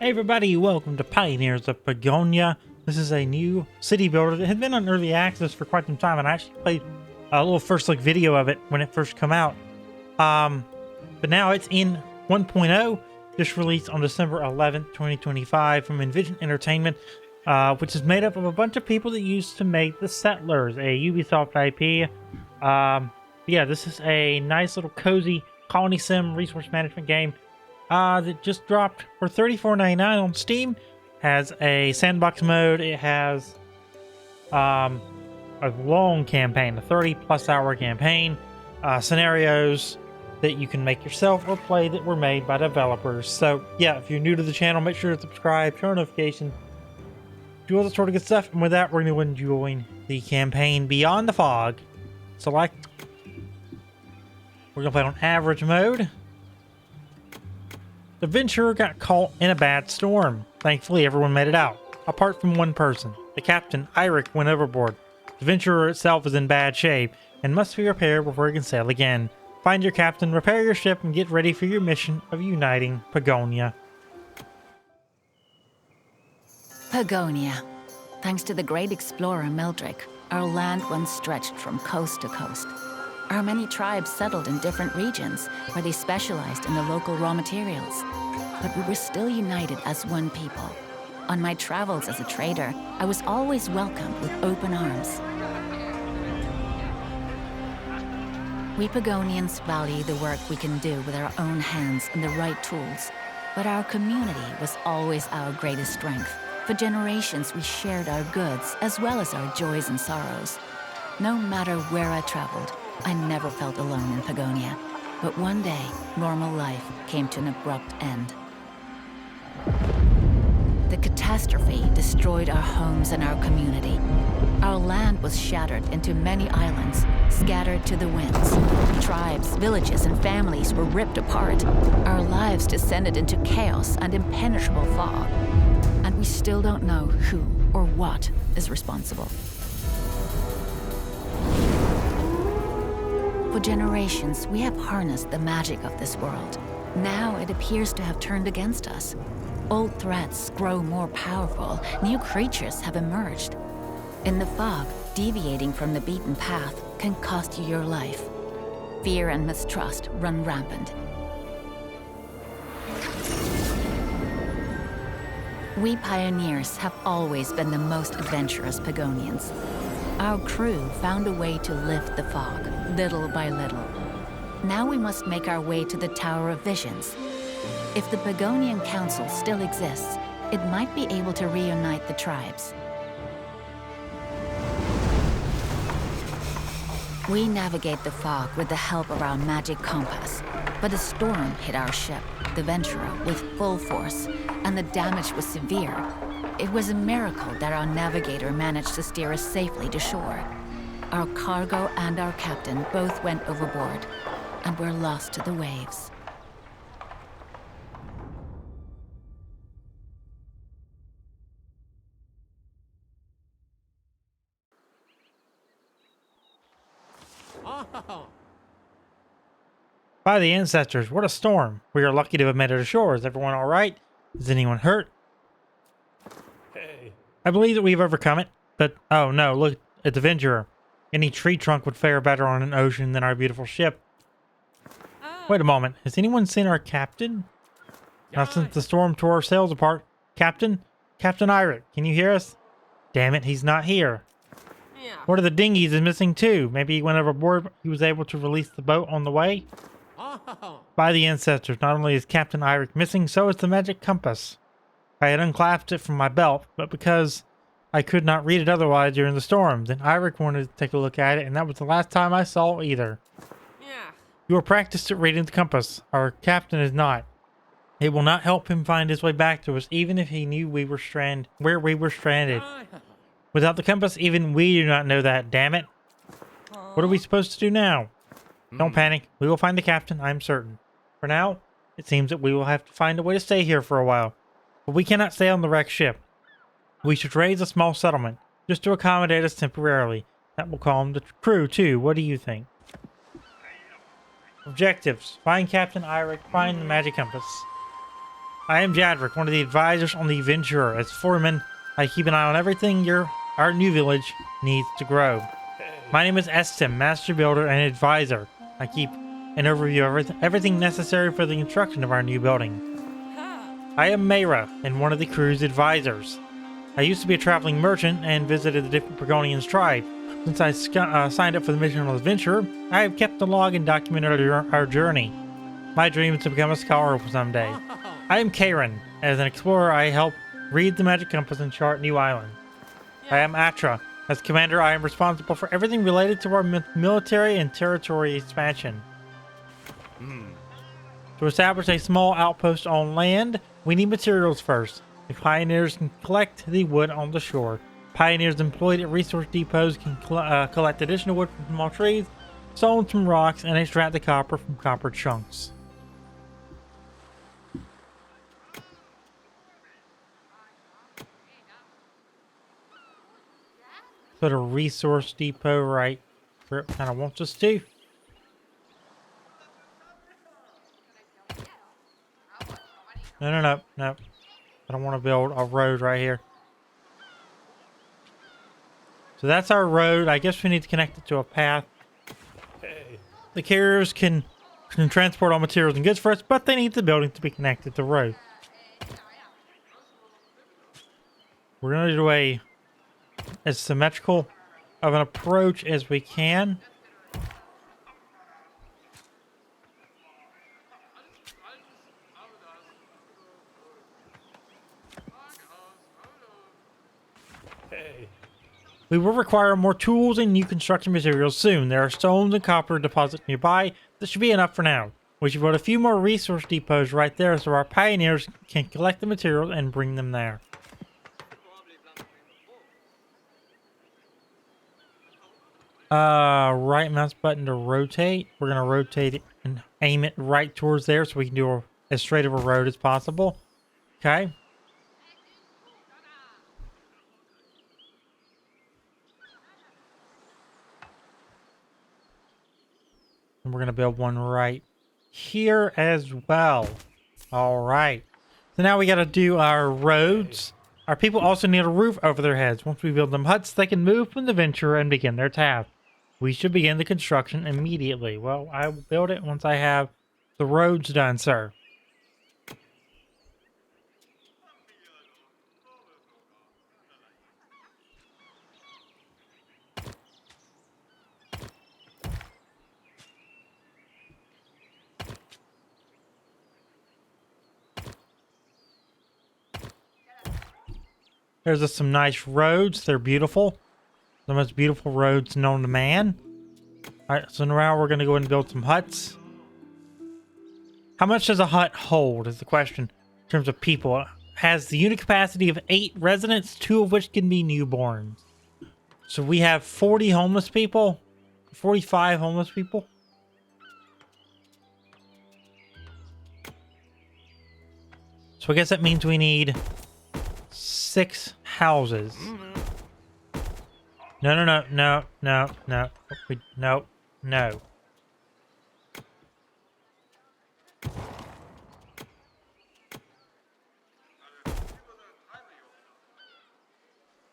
Hey everybody, welcome to Pioneers of Pagonia. This is a new city builder that had been on early access for quite some time, and I actually played a little first look video of it when it first came out. But now it's in 1.0, just released on December 11th, 2025 from Envision Entertainment, which is made up of a bunch of people that used to make The Settlers, a Ubisoft IP. Yeah, this is a nice little cozy colony sim resource management game that just dropped for $34.99 on Steam. Has a sandbox mode. It has a long campaign, a 30+ hour campaign, scenarios that you can make yourself or play that were made by developers. So yeah, if you're new to the channel, make sure to subscribe, turn on notifications, do all that sort of good stuff. And with that, we're going to join the campaign Beyond the Fog. Select. We're going to play on average mode. The adventurer got caught in a bad storm. Thankfully, everyone made it out, apart from one person. The captain, Eirik, went overboard. The adventurer itself is in bad shape and must be repaired before it can sail again. Find your captain, repair your ship, and get ready for your mission of uniting Pagonia. Pagonia. Thanks to the great explorer Meldrick, our land once stretched from coast to coast. Our many tribes settled in different regions where they specialized in the local raw materials. But we were still united as one people. On my travels as a trader, I was always welcomed with open arms. We Pagonians value the work we can do with our own hands and the right tools. But our community was always our greatest strength. For generations, we shared our goods as well as our joys and sorrows. No matter where I traveled, I never felt alone in Pagonia. But one day, normal life came to an abrupt end. The catastrophe destroyed our homes and our community. Our land was shattered into many islands, scattered to the winds. Tribes, villages, and families were ripped apart. Our lives descended into chaos and impenetrable fog. And we still don't know who or what is responsible. For generations, we have harnessed the magic of this world. Now it appears to have turned against us. Old threats grow more powerful. New creatures have emerged. In the fog, deviating from the beaten path can cost you your life. Fear and mistrust run rampant. We pioneers have always been the most adventurous Pagonians. Our crew found a way to lift the fog, little by little. Now we must make our way to the Tower of Visions. If the Pagonian Council still exists, it might be able to reunite the tribes. We navigate the fog with the help of our magic compass, but a storm hit our ship, the Venturer, with full force, and the damage was severe. It was a miracle that our navigator managed to steer us safely to shore. Our cargo and our captain both went overboard, and were lost to the waves. By the ancestors, what a storm. We are lucky to have made it ashore. Is everyone all right? Is anyone hurt? Hey. I believe that we've overcome it, but oh no, look at the Venturer. Any tree trunk would fare better on an ocean than our beautiful ship. Wait a moment, has anyone seen our captain? Not since the storm tore our sails apart. Captain? Captain Eirik, can you hear us? Damn it, he's not here. One of the dinghies is missing too. Maybe he went overboard, but he was able to release the boat on the way? By the ancestors, not only is Captain Eirik missing, so is the magic compass. I had unclasped it from my belt, but because I could not read it otherwise during the storm, then Eirik wanted to take a look at it, and that was the last time I saw it either. You are practiced at reading the compass. Our captain is not. It will not help him find his way back to us, even if he knew we were where we were stranded. Without the compass, even we do not know that, damn it. What are we supposed to do now? Don't panic. We will find the captain, I am certain. For now, it seems that we will have to find a way to stay here for a while. But we cannot stay on the wrecked ship. We should raise a small settlement, just to accommodate us temporarily. That will calm the crew, too. What do you think? Objectives. Find Captain Eirik. Find the magic compass. I am Jadric, one of the advisors on the Adventurer. As foreman, I keep an eye on everything our new village needs to grow. My name is Estim, Master Builder and Advisor. I keep an overview of everything necessary for the construction of our new building. I am Mayra, and one of the crew's advisors. I used to be a traveling merchant and visited the different Pagonian tribes. Since I signed up for the mission on the Adventurer, I have kept a log and documented our journey. My dream is to become a scholar someday. I am Karen. As an explorer, I help read the magic compass and chart new islands. I am Atra. As commander, I am responsible for everything related to our military and territory expansion. To establish a small outpost on land, we need materials first. The pioneers can collect the wood on the shore. Pioneers employed at resource depots can collect additional wood from small trees, stones from rocks, and extract the copper from copper chunks. Put a resource depot right where it kind of wants us to. No. I don't want to build a road right here. So that's our road. I guess we need to connect it to a path. The carriers can transport all materials and goods for us, but they need the building to be connected to the road. We're going to do as symmetrical of an approach as we can. We will require more tools and new construction materials soon. There are stones and copper deposits nearby. This should be enough for now. We should put a few more resource depots right there so our pioneers can collect the materials and bring them there. Right mouse button to rotate. We're going to rotate it and aim it right towards there so we can do as straight of a road as possible. Okay. And we're going to build one right here as well. All right. So now we got to do our roads. Our people also need a roof over their heads. Once we build them huts, they can move from the venture and begin their task. We should begin the construction immediately. Well, I will build it once I have the roads done, sir. There's some nice roads. They're beautiful. The most beautiful roads known to man. Alright, so now we're going to go ahead and build some huts. How much does a hut hold is the question in terms of people. It has the unit capacity of 8 residents, 2 of which can be newborns. So we have 40 homeless people. 45 homeless people. So I guess that means we need 6 houses. No. No.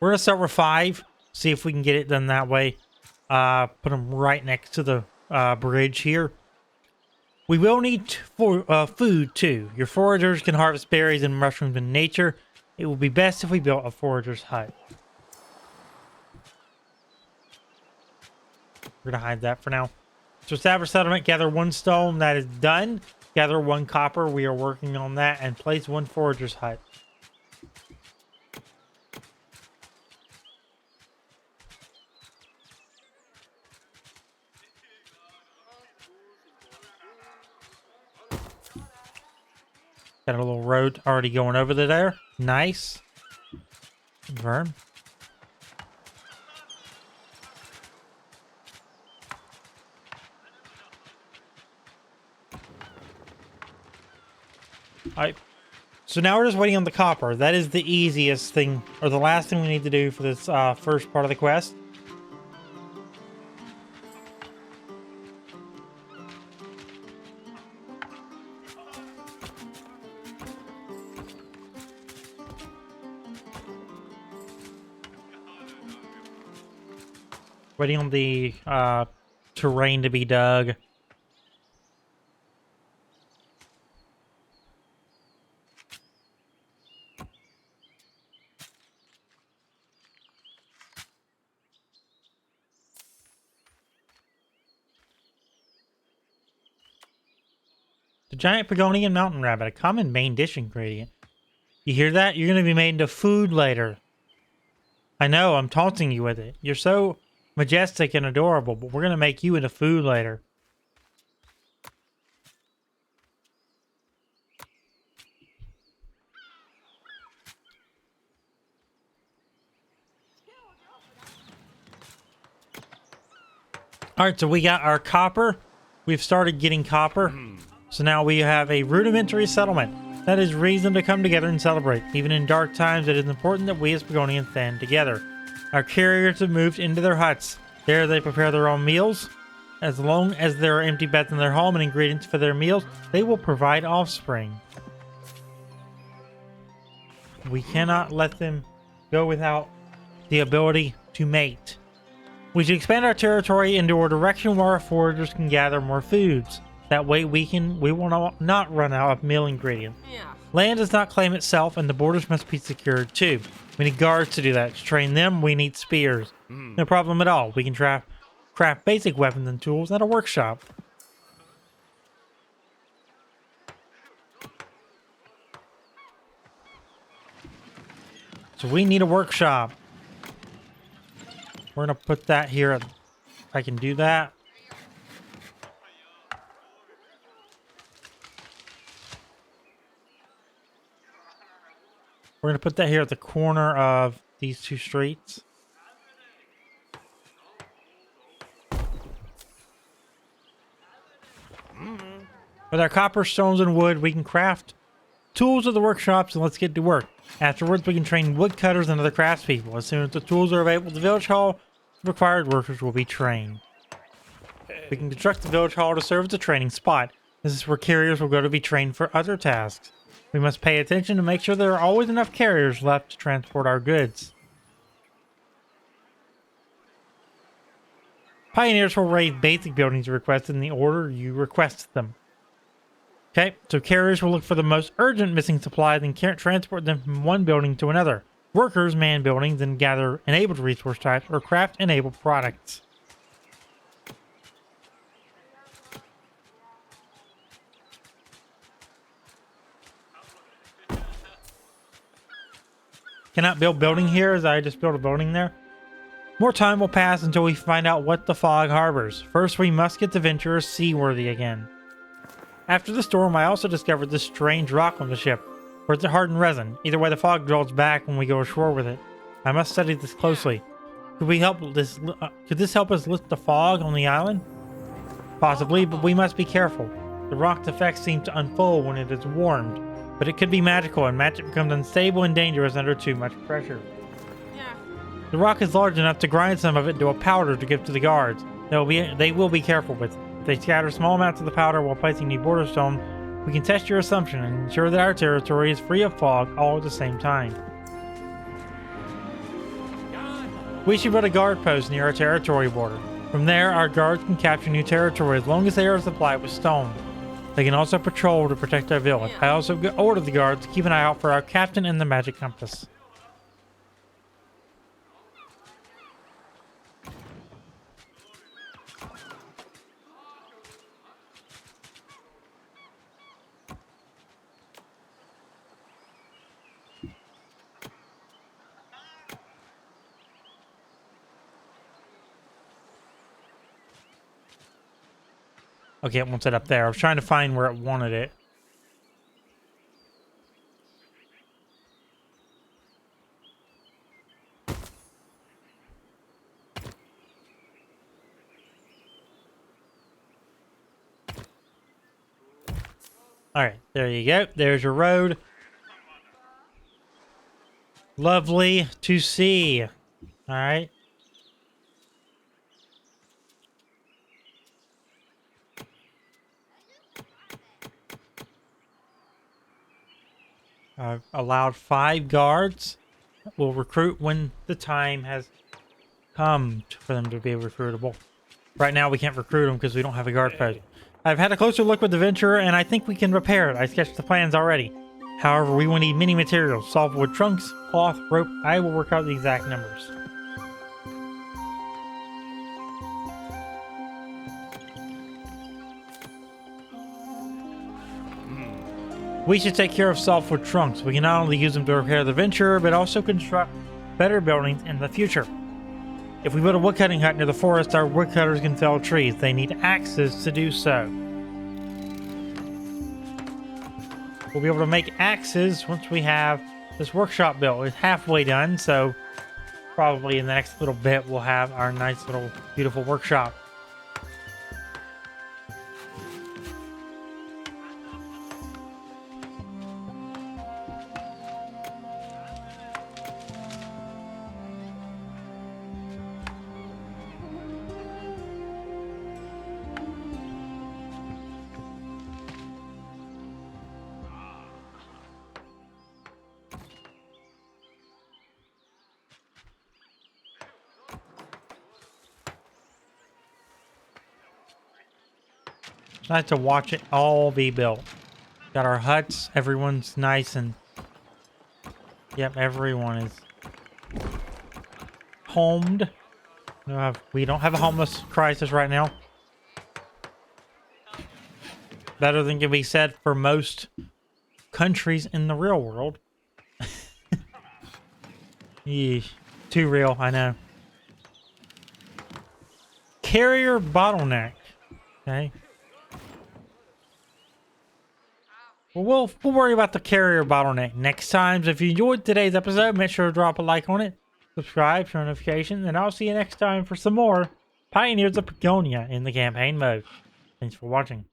We're gonna start with 5. See if we can get it done that way. Put them right next to the bridge here. We will need food too. Your foragers can harvest berries and mushrooms in nature. It would be best if we built a forager's hut. We're gonna hide that for now. So establish settlement, gather 1 stone, that is done. Gather 1 copper, we are working on that, and place 1 forager's hut. Got a little road already going over there. Nice. Confirm. Alright. So now we're just waiting on the copper. That is the easiest thing, or the last thing we need to do for this first part of the quest. Waiting on the terrain to be dug. The giant Pagonian mountain rabbit, a common main dish ingredient. You hear that? You're going to be made into food later. I know, I'm taunting you with it. You're so majestic and adorable, but we're going to make you into food later. Alright, so we got our copper. We've started getting copper. So now we have a rudimentary settlement. That is reason to come together and celebrate. Even in dark times, it is important that we as Pagonians stand together. Our carriers have moved into their huts. There they prepare their own meals. As long as there are empty beds in their home and ingredients for their meals, they will provide offspring. We cannot let them go without the ability to mate. We should expand our territory into a direction where our foragers can gather more foods. That way we will not run out of meal ingredients. Yeah. Land does not claim itself, and the borders must be secured too. We need guards to do that. To train them, we need spears. No problem at all. We can craft basic weapons and tools at a workshop. So we need a workshop. We're going to put that here. If I can do that. We're going to put that here at the corner of these two streets. With our copper, stones, and wood, we can craft tools at the workshops, and let's get to work. Afterwards, we can train woodcutters and other craftspeople. As soon as the tools are available at the village hall, the required workers will be trained. We can construct the village hall to serve as a training spot. This is where carriers will go to be trained for other tasks. We must pay attention to make sure there are always enough carriers left to transport our goods. Pioneers will raise basic buildings requested in the order you request them. Okay, so carriers will look for the most urgent missing supplies and can't transport them from one building to another. Workers man buildings and gather enabled resource types or craft enabled products. Cannot build building here as I just built a building there. More time will pass until we find out what the fog harbors. First, we must get the Venturer seaworthy again. After the storm, I also discovered this strange rock on the ship, where it's a hardened resin. Either way, the fog draws back when we go ashore with it. I must study this closely. Could this help us lift the fog on the island? Possibly, but we must be careful. The rock's effects seem to unfold when it is warmed, but it could be magical, and magic becomes unstable and dangerous under too much pressure. Yeah. The rock is large enough to grind some of it into a powder to give to the guards. They will be careful with it. If they scatter small amounts of the powder while placing the border stone, we can test your assumption and ensure that our territory is free of fog all at the same time. We should put a guard post near our territory border. From there, our guards can capture new territory as long as they are supplied with stone. They can also patrol to protect our village. I also ordered the guards to keep an eye out for our captain and the magic compass. Okay, it wants it up there. I was trying to find where it wanted it. Alright, there you go. There's your road. Lovely to see. Alright. I've allowed 5 guards. We'll recruit when the time has come for them to be recruitable. Right now, we can't recruit them because we don't have a guard post. I've had a closer look with the Venturer, and I think we can repair it. I sketched the plans already. However, we will need many materials. Softwood trunks, cloth, rope. I will work out the exact numbers. We should take care of softwood trunks. We can not only use them to repair the Venturer, but also construct better buildings in the future. If we build a woodcutting hut near the forest, our woodcutters can fell trees. They need axes to do so. We'll be able to make axes once we have this workshop built. It's halfway done, so probably in the next little bit we'll have our nice little beautiful workshop. Nice to watch it all be built. Got our huts. Everyone's nice and... Yep, everyone is homed. We don't have a homeless crisis right now. Better than can be said for most countries in the real world. Yeesh. Too real, I know. Carrier bottleneck. Okay. Well, we'll worry about the carrier bottleneck next time. So if you enjoyed today's episode, make sure to drop a like on it, subscribe, turn notifications, and I'll see you next time for some more Pioneers of Pagonia in the campaign mode. Thanks for watching.